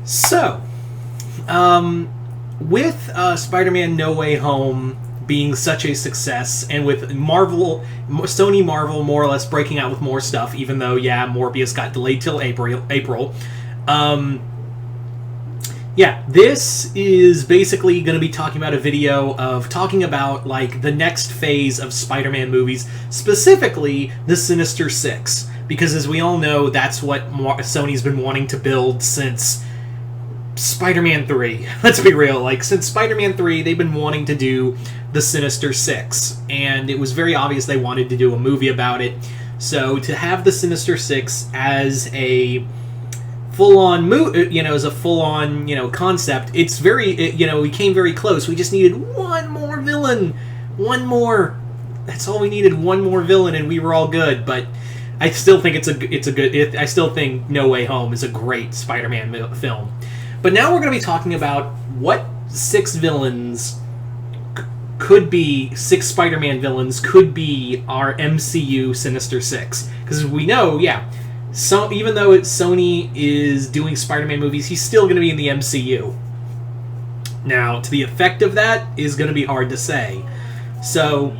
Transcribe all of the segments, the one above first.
So, with Spider-Man No Way Home being such a success, and with Sony Marvel more or less breaking out with more stuff, even though, yeah, Morbius got delayed till April. This is basically going to be talking about a video of talking about, like, the next phase of Spider-Man movies, specifically the Sinister Six, because as we all know, that's what Sony's been wanting to build since Spider-Man 3. Let's be real. Like, since Spider-Man 3, they've been wanting to do the Sinister Six, and it was very obvious they wanted to do a movie about it. So to have the Sinister Six as a full-on concept, it's very, we came very close. We just needed one more villain. One more. That's all we needed, one more villain, and we were all good. But I still think I still think No Way Home is a great Spider-Man film. But now we're going to be talking about what six Spider-Man villains could be our MCU Sinister Six. Because we know, so even though Sony is doing Spider-Man movies, he's still going to be in the MCU. Now, to the effect of that is going to be hard to say. So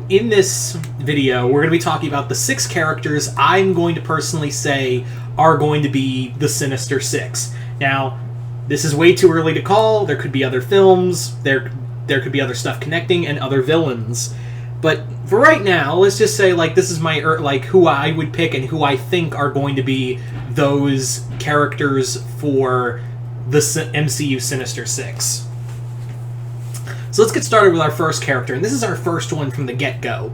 in this video, we're going to be talking about the six characters I'm going to personally say are going to be the Sinister Six. Now, this is way too early to call. There could be other films. There could be other stuff connecting and other villains. But for right now, let's just say, like, this is my who I would pick and who I think are going to be those characters for the MCU Sinister Six. So let's get started with our first character, and this is our first one from the get-go,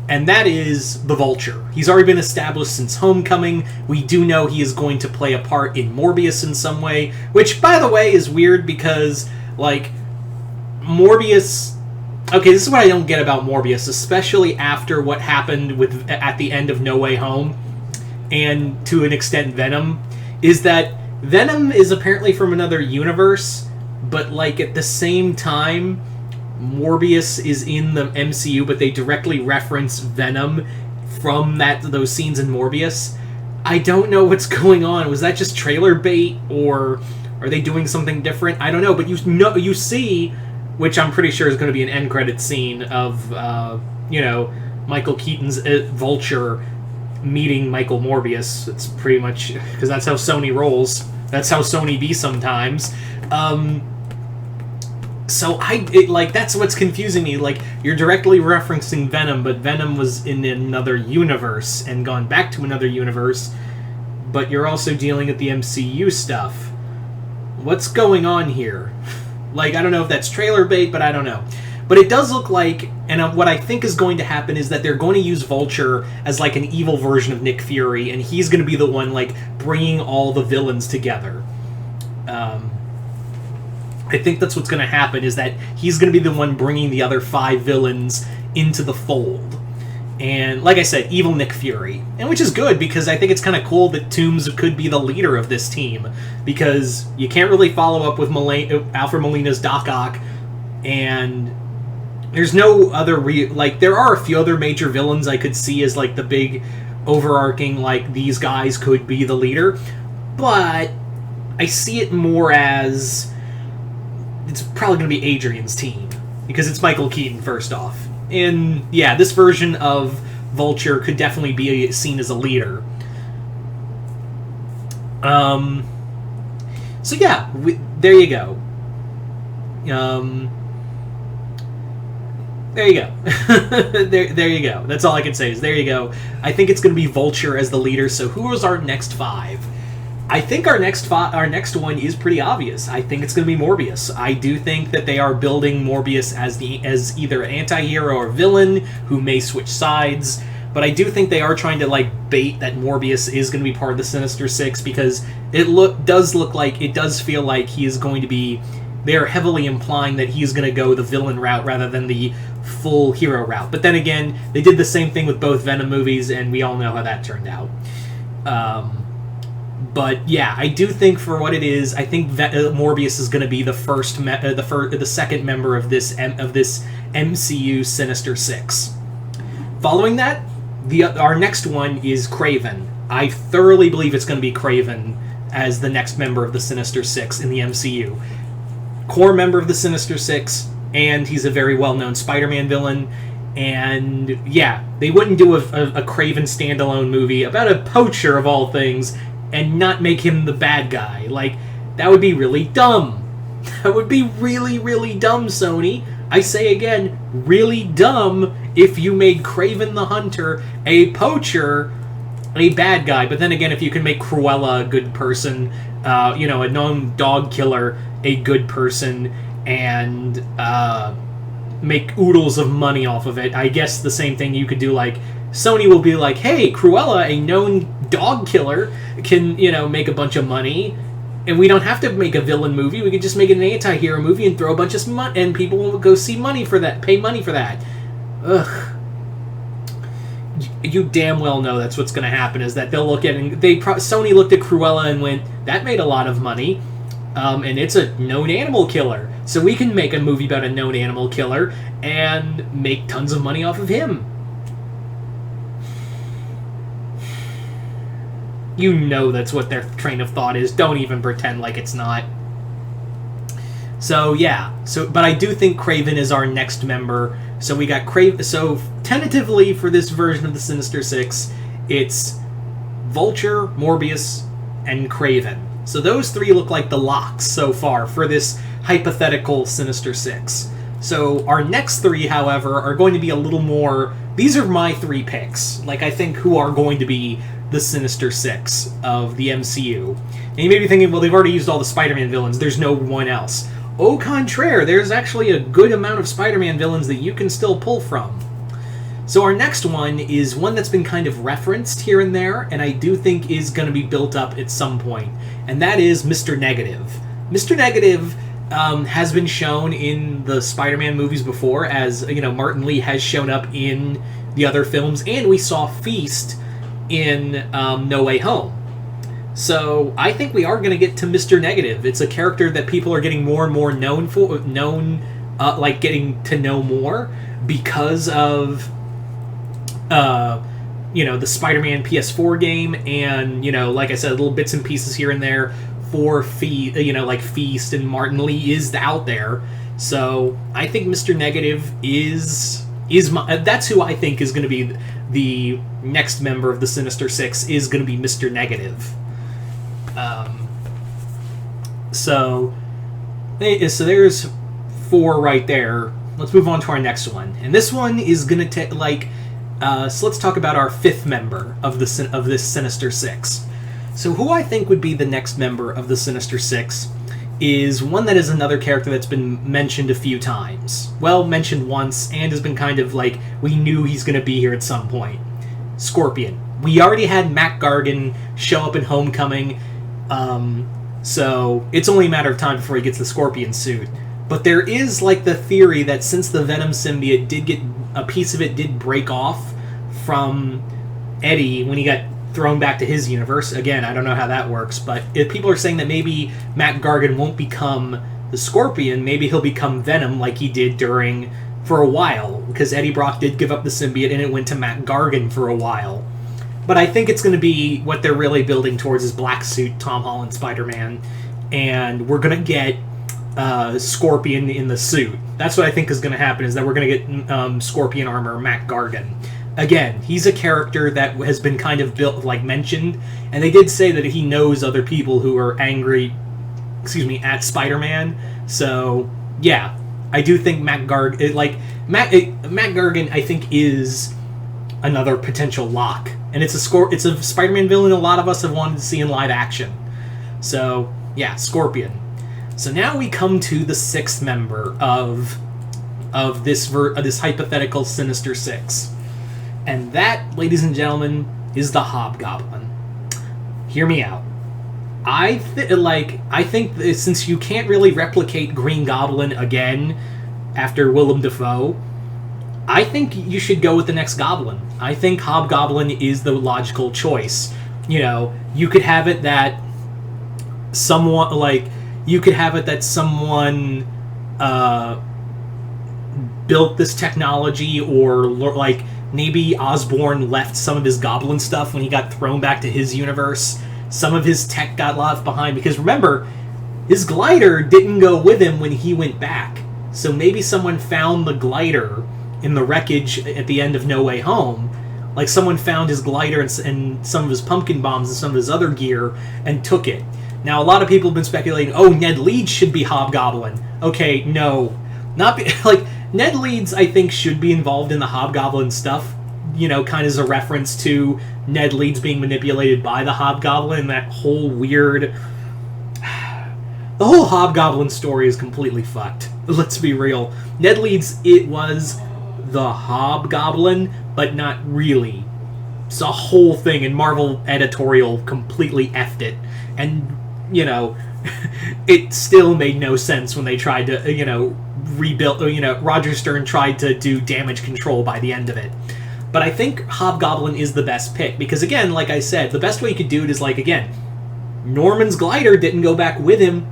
and that is the Vulture. He's already been established since Homecoming. We do know he is going to play a part in Morbius in some way, which, by the way, is weird because, like, Morbius... Okay, this is what I don't get about Morbius, especially after what happened at the end of No Way Home, and to an extent Venom, is that Venom is apparently from another universe, but, like, at the same time, Morbius is in the MCU, but they directly reference Venom from those scenes in Morbius. I don't know what's going on. Was that just trailer bait, or are they doing something different? I don't know, but you see, which I'm pretty sure is going to be an end credit scene of Michael Keaton's Vulture meeting Michael Morbius. It's pretty much because that's how Sony rolls. That's how Sony be sometimes. So that's what's confusing me. Like, you're directly referencing Venom, but Venom was in another universe and gone back to another universe, but you're also dealing with the MCU stuff. What's going on here? Like, I don't know if that's trailer bait, but I don't know. But it does look like, and what I think is going to happen is that they're going to use Vulture as, like, an evil version of Nick Fury, and he's going to be the one, like, bringing all the villains together. I think that's what's going to happen, is that he's going to be the one bringing the other 5 villains into the fold. And, like I said, evil Nick Fury. And which is good, because I think it's kind of cool that Toomes could be the leader of this team, because you can't really follow up with Alfred Molina's Doc Ock, and there's no other... there are a few other major villains I could see as, like, the big overarching, like, these guys could be the leader, but I see it more as... it's probably going to be Adrian's team, because it's Michael Keaton, first off. And, yeah, this version of Vulture could definitely be seen as a leader. So, yeah, there you go. There you go. there you go. That's all I can say is there you go. I think it's going to be Vulture as the leader, so who is our next 5? I think our next one is pretty obvious. I think it's going to be Morbius. I do think that they are building Morbius as either an anti-hero or villain who may switch sides. But I do think they are trying to, like, bait that Morbius is going to be part of the Sinister Six, because it does feel like he is going to be... They are heavily implying that he's going to go the villain route rather than the full hero route. But then again, they did the same thing with both Venom movies, and we all know how that turned out. But yeah, I do think for what it is, I think Morbius is going to be the second member of this MCU Sinister Six. Following that, our next one is Kraven. I thoroughly believe it's going to be Kraven as the next member of the Sinister Six in the MCU. Core member of the Sinister Six, and he's a very well-known Spider-Man villain. And yeah, they wouldn't do a Kraven standalone movie about a poacher of all things and not make him the bad guy. Like, that would be really dumb. That would be really, really dumb, Sony. I say again, really dumb if you made Kraven the Hunter a poacher, a bad guy. But then again, if you can make Cruella a good person, a known dog killer a good person, and make oodles of money off of it, I guess the same thing you could do. Like, Sony will be like, hey, Cruella, a known dog killer, can, make a bunch of money. And we don't have to make a villain movie. We could just make an anti-hero movie and throw a bunch of money, and people will go see money for that, pay money for that. Ugh. You damn well know that's what's going to happen. Is that they'll look at Sony looked at Cruella and went, that made a lot of money, and it's a known animal killer, so we can make a movie about a known animal killer and make tons of money off of him. You know that's what their train of thought is. Don't even pretend like it's not. So, yeah. But I do think Kraven is our next member. So we got Kraven. So, tentatively, for this version of the Sinister Six, it's Vulture, Morbius, and Kraven. So those three look like the locks so far for this hypothetical Sinister Six. So our next three, however, are going to be a little more... These are my three picks. Like, I think who are going to be the Sinister Six of the MCU. And you may be thinking, well, they've already used all the Spider-Man villains. There's no one else. Au contraire, there's actually a good amount of Spider-Man villains that you can still pull from. So our next one is one that's been kind of referenced here and there, and I do think is going to be built up at some point. And that is Mr. Negative. Mr. Negative has been shown in the Spider-Man movies before, as, Martin Lee has shown up in the other films, and we saw Feast in No Way Home. So I think we are going to get to Mr. Negative. It's a character that people are getting more and more getting to know more because of, the Spider-Man PS4 game, and, like I said, little bits and pieces here and there for Feast, and Martin Lee is out there. So I think Mr. Negative that's who I think is going to be the next member of the Sinister Six, is going to be Mr. Negative. So there's four right there. Let's move on to our next one, and this one is going to take so let's talk about our fifth member of this Sinister Six. So who I think would be the next member of the Sinister Six is one that is another character that's been mentioned a few times. Well, mentioned once, and has been kind of like, we knew he's going to be here at some point. Scorpion. We already had Matt Gargan show up in Homecoming, so it's only a matter of time before he gets the Scorpion suit. But there is, the theory that since the Venom symbiote did get, a piece of it did break off from Eddie when he got thrown back to his universe. Again, I don't know how that works, but if people are saying that maybe Matt Gargan won't become the Scorpion, maybe he'll become Venom like he did for a while, because Eddie Brock did give up the symbiote and it went to Matt Gargan for a while. But I think it's going to be, what they're really building towards is Black Suit, Tom Holland, Spider-Man, and we're going to get Scorpion in the suit. That's what I think is going to happen, is that we're going to get Scorpion armor, Matt Gargan. Again, he's a character that has been kind of built, mentioned, and they did say that he knows other people who are angry, at Spider-Man. So, yeah, I do think Matt Gargan, I think, is another potential lock, and it's a Spider-Man villain a lot of us have wanted to see in live action. So, yeah, Scorpion. So now we come to the sixth member of this hypothetical Sinister Six. And that, ladies and gentlemen, is the Hobgoblin. Hear me out. I think that since you can't really replicate Green Goblin again after Willem Dafoe, I think you should go with the next Goblin. I think Hobgoblin is the logical choice. You could have it that someone built this technology, or maybe Osborn left some of his goblin stuff when he got thrown back to his universe. some of his tech got left behind, because remember, his glider didn't go with him when he went back. So maybe someone found the glider in the wreckage at the end of No Way Home. Like, someone found his glider and some of his pumpkin bombs and some of his other gear and took it. Now, a lot of people have been speculating, oh, Ned Leeds should be Hobgoblin. Okay, no. Like, Ned Leeds, I think, should be involved in the Hobgoblin stuff, you know, kind of as a reference to Ned Leeds being manipulated by the Hobgoblin, and that whole weird... The whole Hobgoblin story is completely fucked. Let's be real. Ned Leeds, it was the Hobgoblin, but not really. It's a whole thing, and Marvel editorial completely effed it. And, you know, it still made no sense when they tried to, you know, rebuild, you know, Roger Stern tried to do damage control by the end of it. But I think Hobgoblin is the best pick, because again, like I said, the best way you could do it is, like, again, Norman's glider didn't go back with him,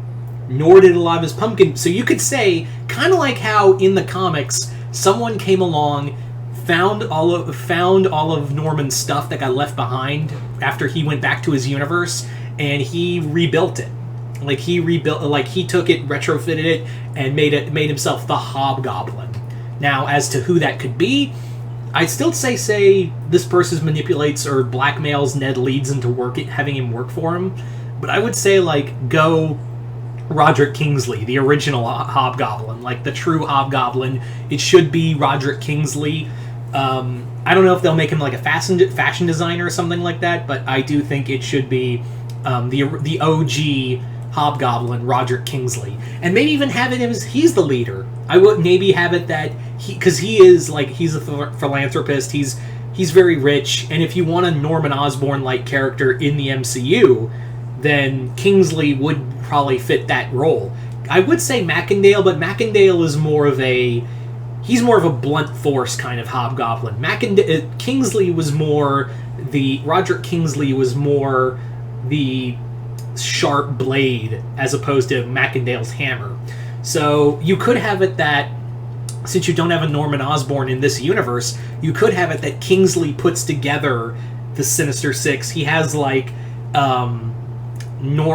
nor did a lot of his pumpkin. So you could say, kind of like how in the comics, someone came along, found all of Norman's stuff that got left behind after he went back to his universe, and he rebuilt it. Like, he took it, retrofitted it, and made himself the Hobgoblin. Now, as to who that could be, I'd still say this person manipulates or blackmails Ned Leeds into having him work for him. But I would say, like, go Roderick Kingsley, the original Hobgoblin, like the true Hobgoblin. It should be Roderick Kingsley. I don't know if they'll make him like a fashion designer or something like that, but I do think it should be the OG Hobgoblin, Roderick Kingsley, and maybe even have it as he's the leader. I would maybe have it that because he's a philanthropist. He's very rich, and if you want a Norman Osborn like character in the MCU, then Kingsley would probably fit that role. I would say Macendale, but Macendale is more of a blunt force kind of Hobgoblin. Kingsley was more Roderick Kingsley was more the sharp blade as opposed to Macendale's hammer. So you could have it that, since you don't have a Norman Osborn in this universe, you could have it that Kingsley puts together the Sinister Six. He has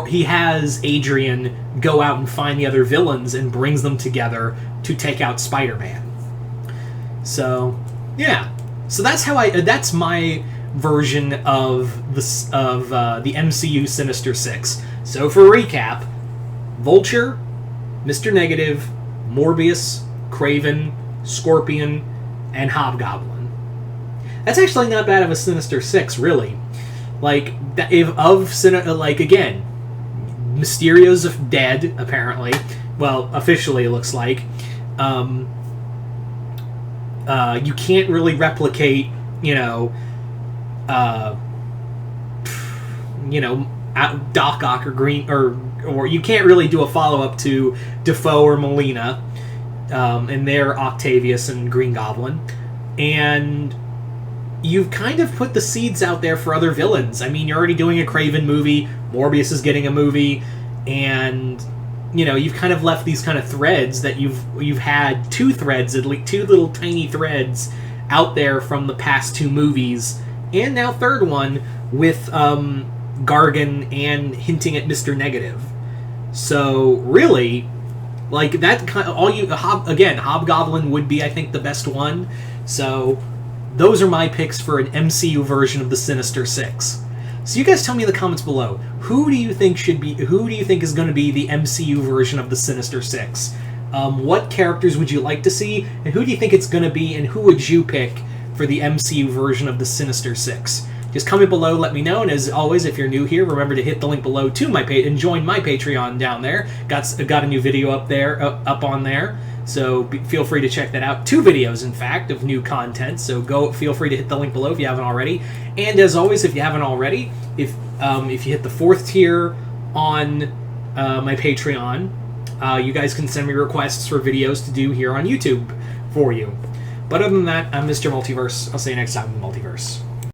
he has Adrian go out and find the other villains and brings them together to take out Spider-Man. So, yeah. So that's my version of the MCU Sinister Six. So for recap, Vulture, Mr. Negative, Morbius, Kraven, Scorpion, and Hobgoblin. That's actually not bad of a Sinister Six, really. Like, again, Mysterio's dead, apparently. Well, officially, it looks like. You can't really replicate, Doc Ock or Green, or you can't really do a follow-up to Defoe or Molina, and their Octavius and Green Goblin. And you've kind of put the seeds out there for other villains. I mean, you're already doing a Kraven movie, Morbius is getting a movie, and you've kind of left these kind of threads that you've had two threads, at least two little tiny threads out there from the past two movies, and now third one with Gargan and hinting at Mr. Negative. So really, like, that kind of, again, Hobgoblin would be, I think, the best one. So those are my picks for an MCU version of the Sinister Six. So you guys tell me in the comments below, who do you think is going to be the MCU version of the Sinister Six? What characters would you like to see, and who do you think it's going to be, and who would you pick for the MCU version of the Sinister Six? Just comment below, let me know, and as always, if you're new here, remember to hit the link below to my page and join my Patreon down there. Got a new video up on there, so feel free to check that out. 2 videos, in fact, of new content, so feel free to hit the link below if you haven't already. And as always, if you haven't already, if you hit the 4th tier on my Patreon, you guys can send me requests for videos to do here on YouTube for you. But other than that, I'm Mr. Multiverse. I'll see you next time in the Multiverse.